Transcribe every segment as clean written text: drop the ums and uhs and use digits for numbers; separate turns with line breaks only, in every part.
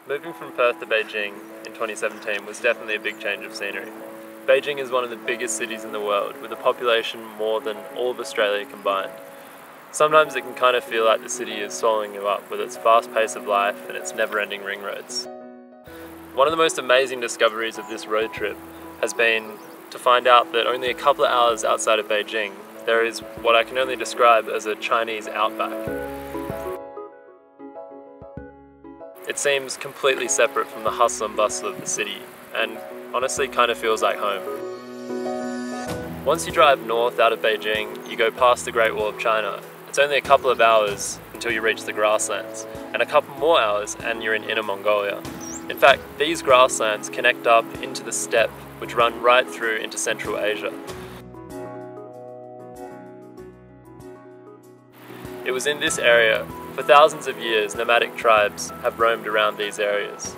Moving from Perth to Beijing in 2017 was definitely a big change of scenery. Beijing is one of the biggest cities in the world, with a population more than all of Australia combined. Sometimes it can kind of feel like the city is swallowing you up with its fast pace of life and its never-ending ring roads. One of the most amazing discoveries of this road trip has been to find out that only a couple of hours outside of Beijing, there is what I can only describe as a Chinese outback. It seems completely separate from the hustle and bustle of the city, and honestly kind of feels like home. Once you drive north out of Beijing, you go past the Great Wall of China. It's only a couple of hours until you reach the grasslands, and a couple more hours and you're in Inner Mongolia. In fact, these grasslands connect up into the steppe, which run right through into Central Asia. It was in this area. For thousands of years, nomadic tribes have roamed around these areas.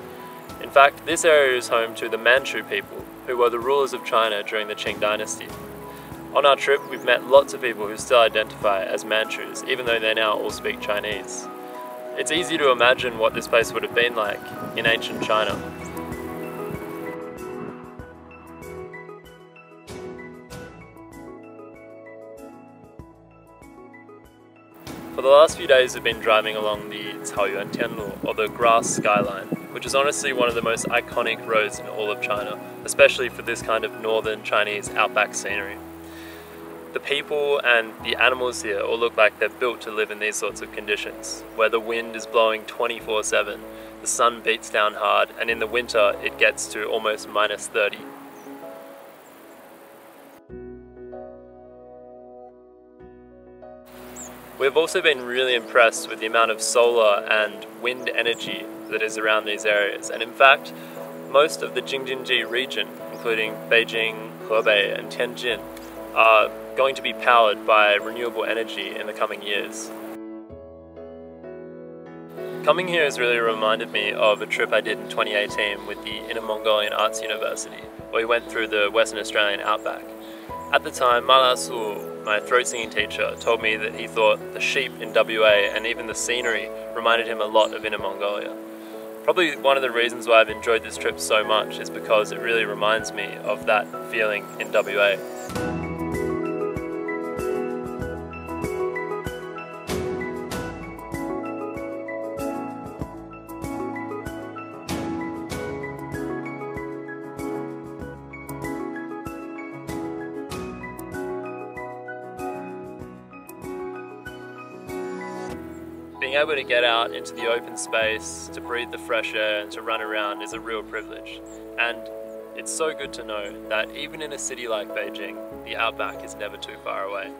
In fact, this area is home to the Manchu people, who were the rulers of China during the Qing dynasty. On our trip, we've met lots of people who still identify as Manchus, even though they now all speak Chinese. It's easy to imagine what this place would have been like in ancient China. For the last few days we've been driving along the Caoyuan Tianlu, or the grass skyline, which is honestly one of the most iconic roads in all of China, especially for this kind of northern Chinese outback scenery. The people and the animals here all look like they're built to live in these sorts of conditions, where the wind is blowing 24/7, the sun beats down hard, and in the winter it gets to almost -30. We've also been really impressed with the amount of solar and wind energy that is around these areas, and in fact, most of the京津冀region, including Beijing, Hebei and Tianjin, are going to be powered by renewable energy in the coming years. Coming here has really reminded me of a trip I did in 2018 with the Inner Mongolian Arts University, where we went through the Western Australian outback. At the time, Mala Su, my throat singing teacher, told me that he thought the sheep in WA and even the scenery reminded him a lot of Inner Mongolia. Probably one of the reasons why I've enjoyed this trip so much is because it really reminds me of that feeling in WA. Being able to get out into the open space, to breathe the fresh air and to run around is a real privilege. And it's so good to know that even in a city like Beijing, the outback is never too far away.